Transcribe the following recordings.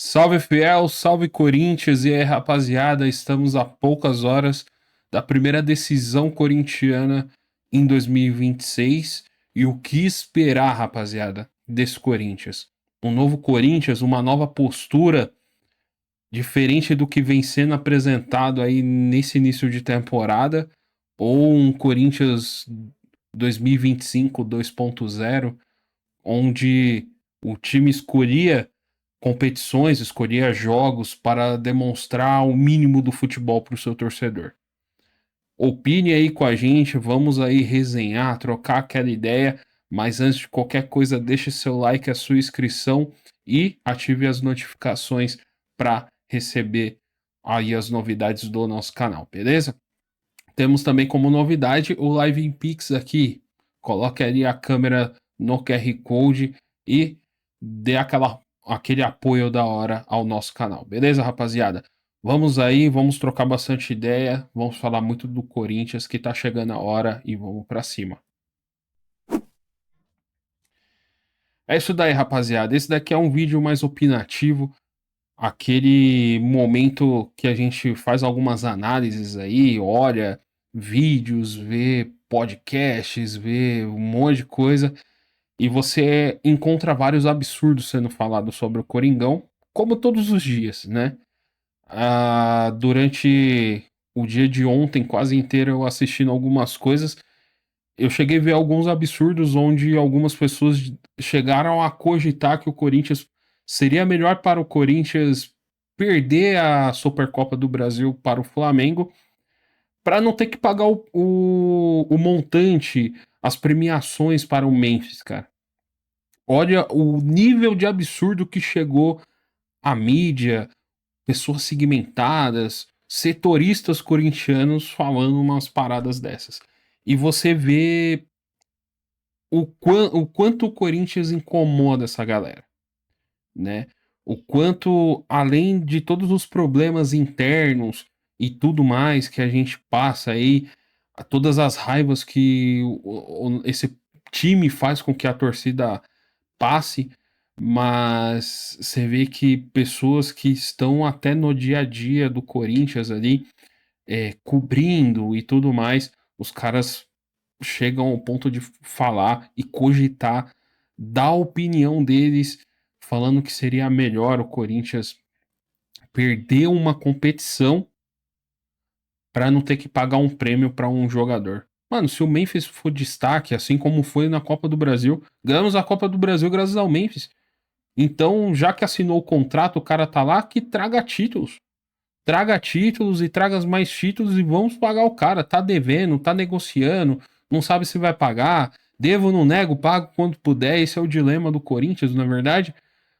Salve fiel, salve Corinthians e aí rapaziada, estamos a poucas horas da primeira decisão corintiana em 2026 e o que esperar, rapaziada, desse Corinthians? Um novo Corinthians, uma nova postura diferente do que vem sendo apresentado aí nesse início de temporada ou um Corinthians 2025 2.0, onde o time escolhia competições, escolhia jogos para demonstrar o mínimo do futebol para o seu torcedor. Opine aí com a gente, vamos aí resenhar, trocar aquela ideia, mas antes de qualquer coisa, deixe seu like, a sua inscrição e ative as notificações para receber aí as novidades do nosso canal, beleza? Temos também como novidade o Live in Pix aqui. Coloque ali a câmera no QR Code e dê aquele apoio da hora ao nosso canal. Beleza, rapaziada? Vamos aí, vamos trocar bastante ideia, vamos falar muito do Corinthians que tá chegando a hora e vamos pra cima. É isso daí, rapaziada. Esse daqui é um vídeo mais opinativo, aquele momento que a gente faz algumas análises aí, olha vídeos, vê podcasts, vê um monte de coisa e você encontra vários absurdos sendo falados sobre o Coringão, como todos os dias, né? Durante o dia de ontem, quase inteiro, eu assistindo algumas coisas, eu cheguei a ver alguns absurdos onde algumas pessoas chegaram a cogitar que o Corinthians seria melhor para o Corinthians perder a Supercopa do Brasil para o Flamengo para não ter que pagar o montante, as premiações para o Memphis, cara. Olha o nível de absurdo que chegou a mídia, pessoas segmentadas, setoristas corintianos falando umas paradas dessas. E você vê o quanto o Corinthians incomoda essa galera, né? O quanto, além de todos os problemas internos e tudo mais que a gente passa aí, todas as raivas que esse time faz com que a torcida passe, mas você vê que pessoas que estão até no dia a dia do Corinthians ali, cobrindo e tudo mais, os caras chegam ao ponto de falar e cogitar, dar a opinião deles, falando que seria melhor o Corinthians perder uma competição para não ter que pagar um prêmio para um jogador. Mano, se o Memphis for destaque, assim como foi na Copa do Brasil, ganhamos a Copa do Brasil graças ao Memphis. Então, já que assinou o contrato, o cara tá lá, que traga títulos. Traga títulos e traga mais títulos e vamos pagar o cara. Tá devendo, tá negociando, não sabe se vai pagar. Devo, não nego, pago quando puder. Esse é o dilema do Corinthians, na verdade.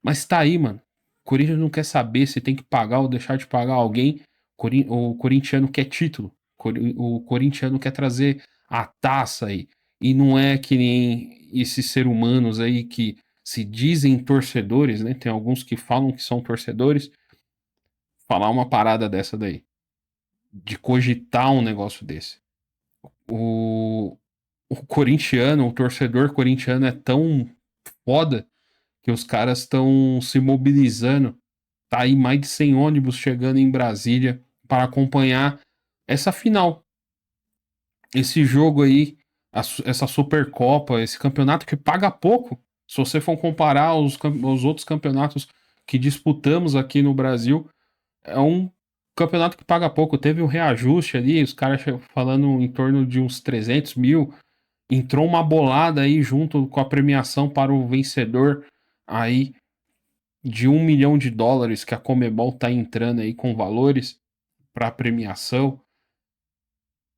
Mas tá aí, mano. O Corinthians não quer saber se tem que pagar ou deixar de pagar alguém. O corintiano quer título. O corintiano quer trazer a taça aí. E não é que nem esses seres humanos aí que se dizem torcedores, né? Tem alguns que falam que são torcedores. Falar uma parada dessa daí. De cogitar um negócio desse. O, o corintiano, o torcedor corintiano é tão foda que os caras estão se mobilizando. Tá aí mais de 100 ônibus chegando em Brasília para acompanhar essa final. Esse jogo aí, essa Supercopa, esse campeonato que paga pouco. Se você for comparar aos outros campeonatos que disputamos aqui no Brasil, é um campeonato que paga pouco. Teve um reajuste ali, os caras falando em torno de uns 300 mil. Entrou uma bolada aí junto com a premiação para o vencedor aí de US$ 1 milhão que a Comebol tá entrando aí com valores para premiação.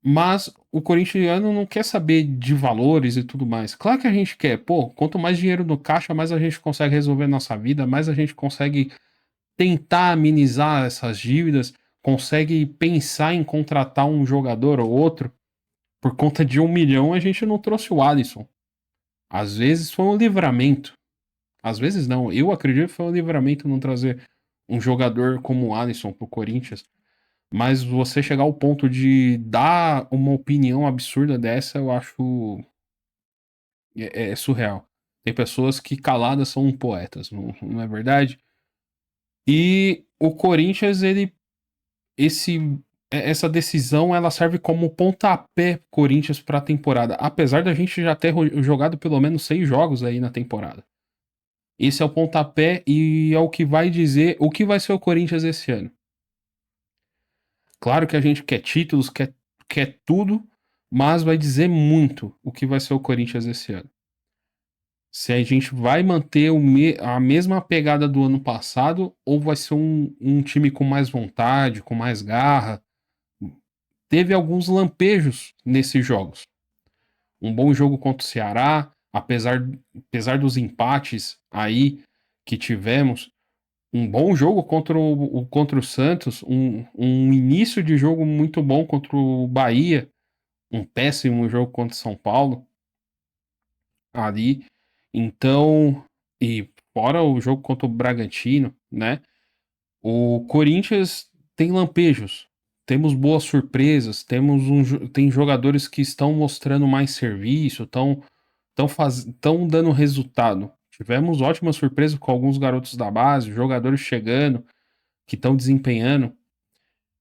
Mas o corintiano não quer saber de valores e tudo mais. Claro que a gente quer, pô, quanto mais dinheiro no caixa, mais a gente consegue resolver a nossa vida, mais a gente consegue tentar amenizar essas dívidas, consegue pensar em contratar um jogador ou outro. Por conta de 1 milhão, a gente não trouxe o Alisson. Às vezes foi um livramento. Às vezes não. Eu acredito que foi um livramento não trazer um jogador como o Alisson pro Corinthians. Mas você chegar ao ponto de dar uma opinião absurda dessa, eu acho. É surreal. Tem pessoas que caladas são poetas, não é verdade? E o Corinthians, essa decisão, ela serve como pontapé Corinthians para a temporada, apesar da gente já ter jogado pelo menos 6 jogos aí na temporada. Esse é o pontapé e é o que vai dizer o que vai ser o Corinthians esse ano. Claro que a gente quer títulos, quer tudo, mas vai dizer muito o que vai ser o Corinthians esse ano. Se a gente vai manter a mesma pegada do ano passado ou vai ser um time com mais vontade, com mais garra. Teve alguns lampejos nesses jogos. Um bom jogo contra o Ceará, apesar dos empates aí que tivemos, um bom jogo contra o Santos, um início de jogo muito bom contra o Bahia, um péssimo jogo contra o São Paulo ali. Então, e fora o jogo contra o Bragantino, né? O Corinthians tem lampejos, temos boas surpresas, tem jogadores que estão mostrando mais serviço, estão dando resultado. Tivemos ótimas surpresas com alguns garotos da base, jogadores chegando, que estão desempenhando.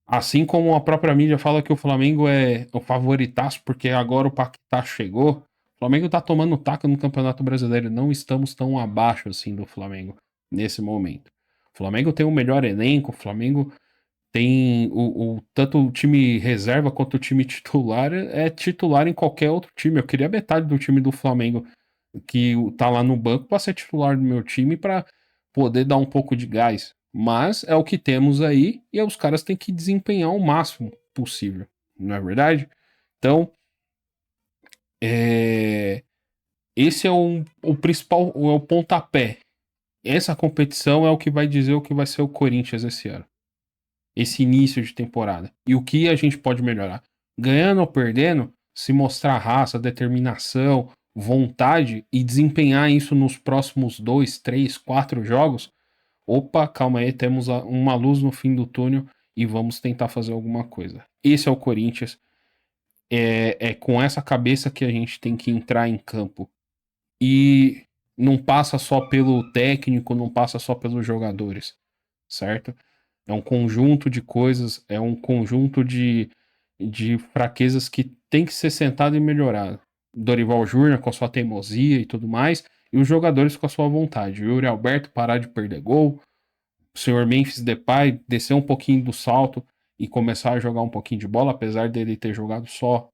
Assim como a própria mídia fala que o Flamengo é o favoritaço, porque agora o Paquetá chegou. O Flamengo tá tomando taca no Campeonato Brasileiro. Não estamos tão abaixo assim do Flamengo nesse momento. O Flamengo tem o melhor elenco, o Flamengo tem tanto o time reserva quanto o time titular é titular em qualquer outro time. Eu queria metade do time do Flamengo que tá lá no banco para ser titular do meu time para poder dar um pouco de gás. Mas é o que temos aí e os caras têm que desempenhar o máximo possível, não é verdade? Então, é, esse é o principal, é o pontapé. Essa competição é o que vai dizer o que vai ser o Corinthians esse ano. Esse início de temporada. E o que a gente pode melhorar. Ganhando ou perdendo, se mostrar raça, determinação, vontade e desempenhar isso nos próximos 2, 3, 4 jogos. Opa, calma aí, temos uma luz no fim do túnel e vamos tentar fazer alguma coisa. Esse é o Corinthians. É com essa cabeça que a gente tem que entrar em campo. E não passa só pelo técnico, não passa só pelos jogadores, certo? É um conjunto de coisas, é um conjunto de fraquezas que tem que ser sentado e melhorado. Dorival Júnior com a sua teimosia e tudo mais, e os jogadores com a sua vontade. O Yuri Alberto parar de perder gol, o senhor Memphis Depay descer um pouquinho do salto e começar a jogar um pouquinho de bola, apesar dele ter jogado só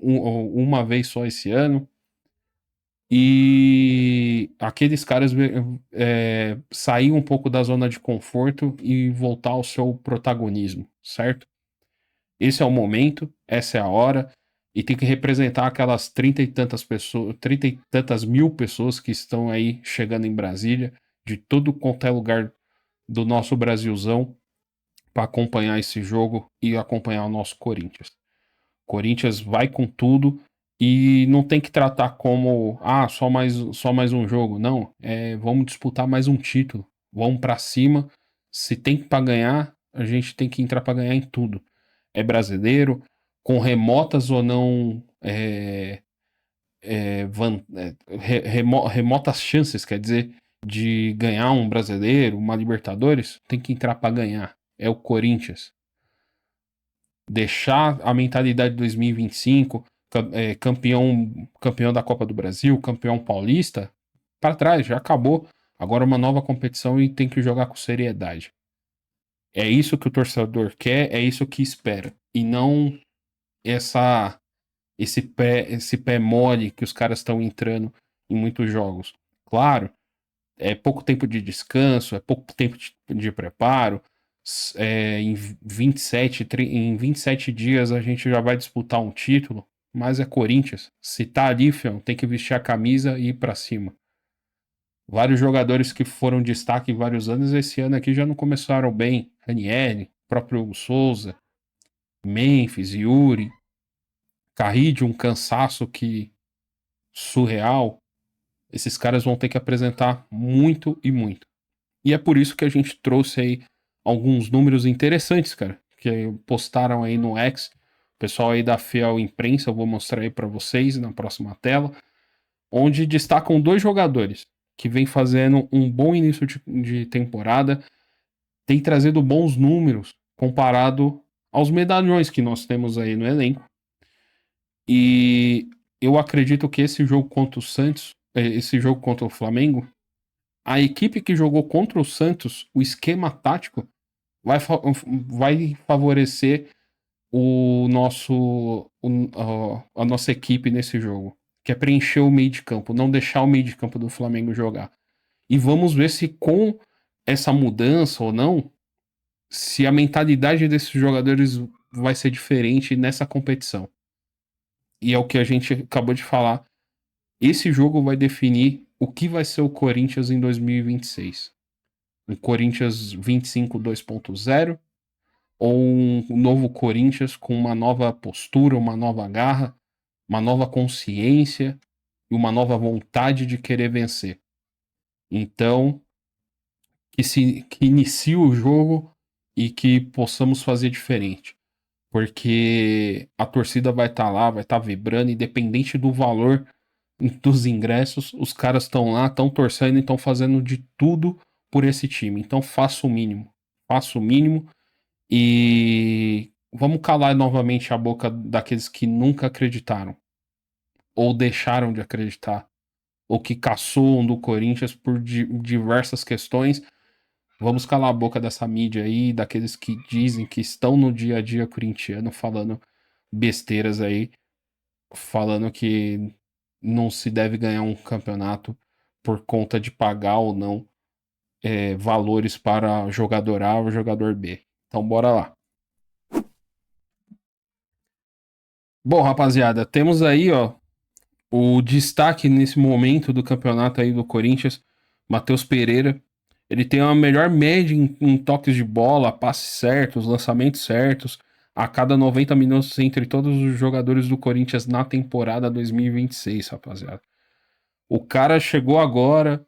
uma vez só esse ano. E aqueles caras sair um pouco da zona de conforto e voltar ao seu protagonismo, certo? Esse é o momento, essa é a hora, e tem que representar aquelas 30 e tantas pessoas, 30 e tantas mil pessoas que estão aí chegando em Brasília, de todo quanto é lugar do nosso Brasilzão, para acompanhar esse jogo e acompanhar o nosso Corinthians. Corinthians vai com tudo e não tem que tratar como só mais um jogo. Não, vamos disputar mais um título. Vamos para cima. Se tem para ganhar, a gente tem que entrar para ganhar em tudo. É brasileiro, com remotas ou não remotas chances, quer dizer, de ganhar um brasileiro, uma Libertadores, tem que entrar para ganhar. É o Corinthians. Deixar a mentalidade de 2025, campeão da Copa do Brasil, campeão paulista, para trás, já acabou. Agora é uma nova competição e tem que jogar com seriedade. É isso que o torcedor quer, é isso que espera. E não esse pé mole que os caras estão entrando em muitos jogos. Claro, é pouco tempo de descanso, é pouco tempo de preparo. Em 27 dias a gente já vai disputar um título, mas é Corinthians. Se tá ali, fião, tem que vestir a camisa e ir pra cima. Vários jogadores que foram destaque em vários anos, esse ano aqui já não começaram bem. Ranieri, próprio Hugo Souza, Memphis, Yuri, Carrillo, um cansaço que surreal. Esses caras vão ter que apresentar muito e muito. E é por isso que a gente trouxe aí alguns números interessantes, cara, que postaram aí no X. O pessoal aí da Fiel Imprensa, eu vou mostrar aí para vocês na próxima tela, onde destacam dois jogadores. que vem fazendo um bom início de temporada, tem trazido bons números comparado aos medalhões que nós temos aí no elenco. E eu acredito que esse jogo contra o Santos, esse jogo contra o Flamengo, a equipe que jogou contra o Santos, o esquema tático vai favorecer o nosso a nossa equipe nesse jogo, que é preencher o meio de campo, não deixar o meio de campo do Flamengo jogar. E vamos ver se com essa mudança ou não, se a mentalidade desses jogadores vai ser diferente nessa competição. E é o que a gente acabou de falar. Esse jogo vai definir o que vai ser o Corinthians em 2026. Um Corinthians 25 2.0 ou um novo Corinthians com uma nova postura, uma nova garra, uma nova consciência e uma nova vontade de querer vencer. Então, que inicie o jogo e que possamos fazer diferente. Porque a torcida vai estar lá, vai estar vibrando, independente do valor dos ingressos, os caras estão lá, estão torcendo e estão fazendo de tudo por esse time. Então faça o mínimo. Faça o mínimo e vamos calar novamente a boca daqueles que nunca acreditaram, ou deixaram de acreditar, ou que caçoam do Corinthians por diversas questões. Vamos calar a boca dessa mídia aí, daqueles que dizem que estão no dia a dia corintiano falando besteiras aí, falando que não se deve ganhar um campeonato por conta de pagar ou não valores para jogador A ou jogador B. Então bora lá. Bom, rapaziada, temos aí, ó, o destaque nesse momento do campeonato aí do Corinthians, Matheus Pereira. Ele tem a melhor média em toques de bola, passes certos, lançamentos certos, a cada 90 minutos entre todos os jogadores do Corinthians na temporada 2026, rapaziada. O cara chegou agora,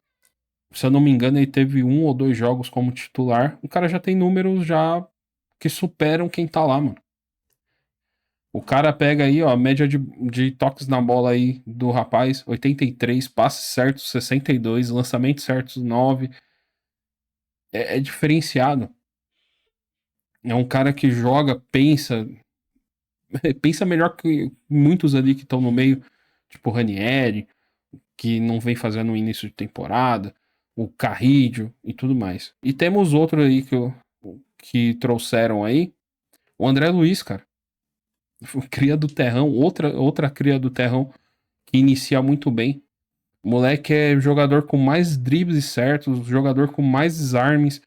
se eu não me engano, ele teve 1 ou 2 jogos como titular. O cara já tem números já que superam quem tá lá, mano. O cara pega aí, ó, a média de toques na bola aí do rapaz, 83, passes certos, 62, lançamentos certos, 9. É diferenciado. É um cara que joga, pensa, pensa melhor que muitos ali que estão no meio, tipo o Ranieri, que não vem fazendo um início de temporada, o Carrídio e tudo mais. E temos outro aí que trouxeram aí, o André Luiz, cara. Cria do terrão, outra cria do terrão que inicia muito bem. O moleque é jogador com mais dribles certos, jogador com mais desarmes,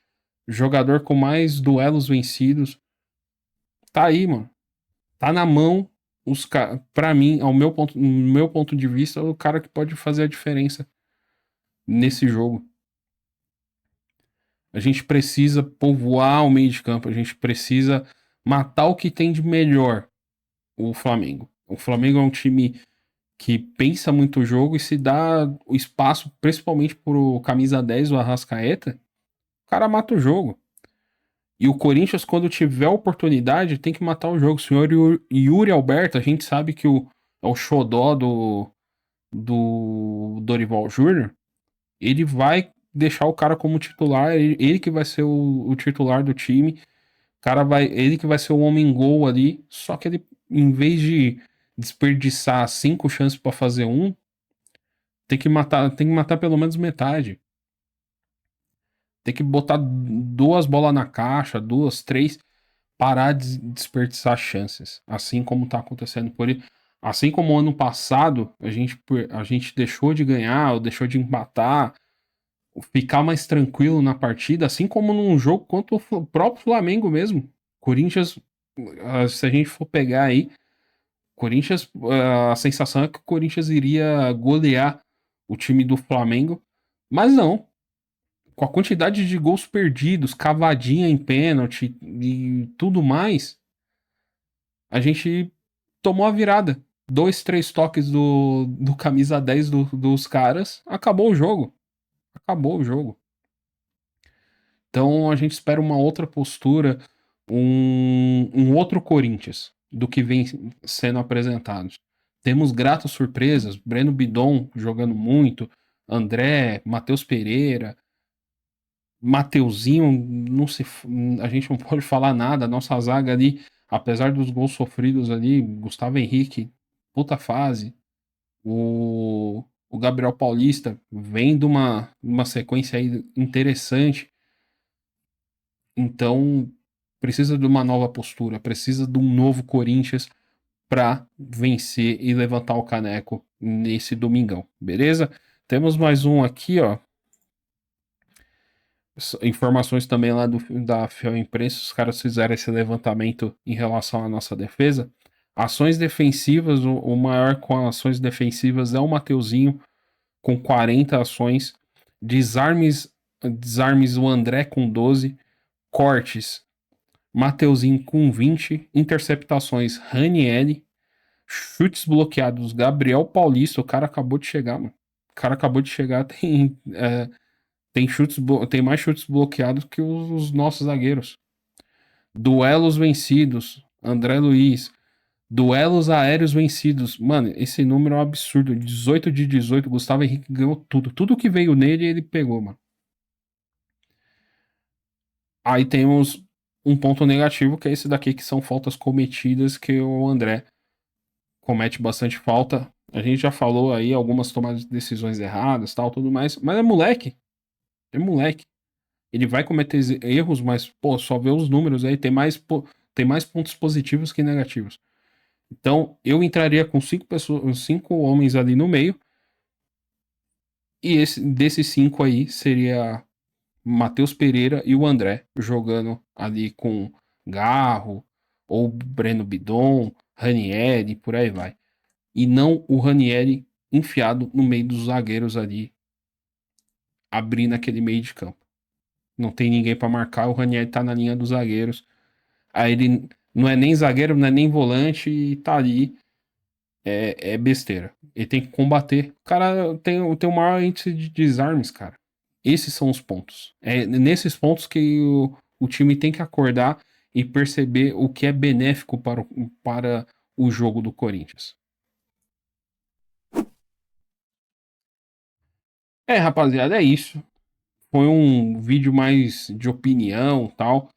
jogador com mais duelos vencidos. Tá aí, mano. Tá na mão. Pra mim, no meu ponto de vista, é o cara que pode fazer a diferença nesse jogo. A gente precisa povoar o meio de campo, a gente precisa matar o que tem de melhor, o Flamengo. O Flamengo é um time que pensa muito o jogo e se dá o espaço, principalmente pro camisa 10, o Arrascaeta, o cara mata o jogo. E o Corinthians, quando tiver oportunidade, tem que matar o jogo. O senhor Yuri Alberto, a gente sabe que é o xodó do Dorival Júnior. Ele vai deixar o cara como titular, ele que vai ser o titular do time. Ele que vai ser o homem-gol ali. Só que ele, em vez de desperdiçar 5 chances para fazer um, tem que matar pelo menos metade. Tem que botar 2 bolas na caixa, 2, 3, parar de desperdiçar chances. Assim como tá acontecendo por ele. Assim como ano passado a gente deixou de ganhar ou deixou de empatar, ficar mais tranquilo na partida, assim como num jogo contra o próprio Flamengo mesmo. Corinthians, se a gente for pegar aí, Corinthians, a sensação é que o Corinthians iria golear o time do Flamengo, mas não. Com a quantidade de gols perdidos, cavadinha em pênalti e tudo mais, a gente tomou a virada. 2, 3 toques do camisa 10 dos caras, acabou o jogo. Acabou o jogo. Então a gente espera uma outra postura, um outro Corinthians do que vem sendo apresentado. Temos gratas surpresas, Breno Bidon jogando muito, André, Matheus Pereira, Mateuzinho, não se, a gente não pode falar nada. A nossa zaga ali, apesar dos gols sofridos ali, Gustavo Henrique, puta fase. O Gabriel Paulista vem de uma sequência aí interessante. Então, precisa de uma nova postura, precisa de um novo Corinthians para vencer e levantar o caneco nesse domingão, beleza? Temos mais um aqui, ó. Informações também lá da Fiel Imprensa, os caras fizeram esse levantamento em relação à nossa defesa. Ações defensivas, o maior com ações defensivas é o Mateuzinho, com 40 ações. Desarmes o André com 12. Cortes, Mateuzinho com 20. Interceptações, Ranieri. Chutes bloqueados, Gabriel Paulista. O cara acabou de chegar, mano. O cara acabou de chegar, tem mais chutes bloqueados que os nossos zagueiros. Duelos vencidos, André Luiz. Duelos aéreos vencidos. Mano, esse número é um absurdo. 18 de 18, Gustavo Henrique ganhou tudo. Tudo que veio nele, ele pegou, mano. Aí temos um ponto negativo, que é esse daqui, que são faltas cometidas, que o André comete bastante falta. A gente já falou aí algumas tomadas de decisões erradas, tal, tudo mais. Mas é moleque. É moleque. Ele vai cometer erros, mas, pô, só vê os números aí, tem mais pontos positivos que negativos. Então, eu entraria com 5 pessoas, 5 homens ali no meio, e desses 5 aí seria Matheus Pereira e o André jogando ali com Garro, ou Breno Bidon, Ranieri, por aí vai. E não o Ranieri enfiado no meio dos zagueiros ali, abrindo aquele meio de campo. Não tem ninguém para marcar, o Ranieri tá na linha dos zagueiros. Aí ele não é nem zagueiro, não é nem volante e tá ali. É besteira. Ele tem que combater. O cara tem o maior índice de desarmes, cara. Esses são os pontos. É nesses pontos que o time tem que acordar e perceber o que é benéfico para o jogo do Corinthians. É, rapaziada, é isso. Foi um vídeo mais de opinião, tal,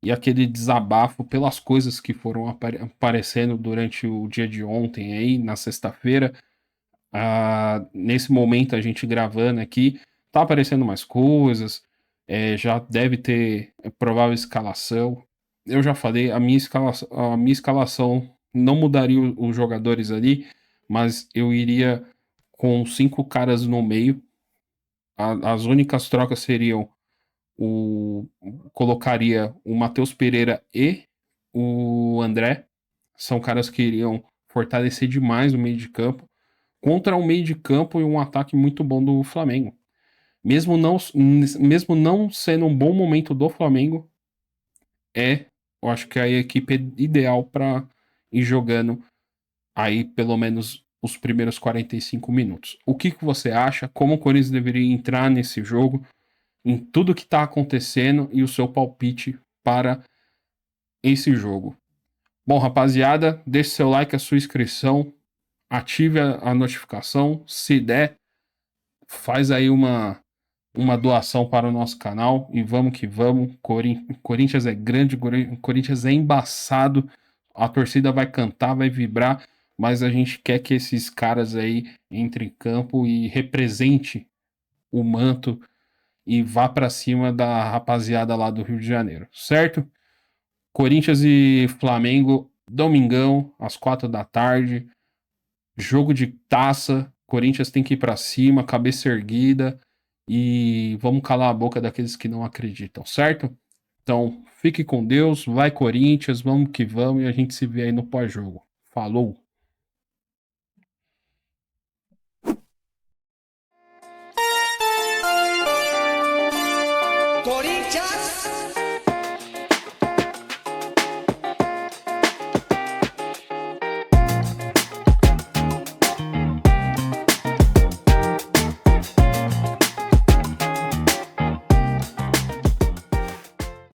e aquele desabafo pelas coisas que foram aparecendo durante o dia de ontem aí, na sexta-feira. Nesse momento a gente gravando aqui, tá aparecendo mais coisas, já deve ter provável escalação. Eu já falei, a minha escalação não mudaria os jogadores ali, mas eu iria com 5 caras no meio. As únicas trocas seriam o colocaria o Matheus Pereira e o André. São caras que iriam fortalecer demais o meio de campo contra um meio de campo e um ataque muito bom do Flamengo. Mesmo não sendo um bom momento do Flamengo, eu acho que é a equipe ideal para ir jogando aí pelo menos os primeiros 45 minutos. O que você acha? Como o Corinthians deveria entrar nesse jogo? Em tudo que está acontecendo e o seu palpite para esse jogo. Bom, rapaziada, deixe seu like, a sua inscrição, ative a notificação. Se der, faz aí uma doação para o nosso canal e vamos que vamos. Corinthians é grande, Corinthians é embaçado, a torcida vai cantar, vai vibrar, mas a gente quer que esses caras aí entrem em campo e represente o manto e vá para cima da rapaziada lá do Rio de Janeiro, certo? Corinthians e Flamengo, domingão, às 4 da tarde, jogo de taça. Corinthians tem que ir para cima, cabeça erguida e vamos calar a boca daqueles que não acreditam, certo? Então, fique com Deus, vai Corinthians, vamos que vamos e a gente se vê aí no pós-jogo. Falou! Corinthians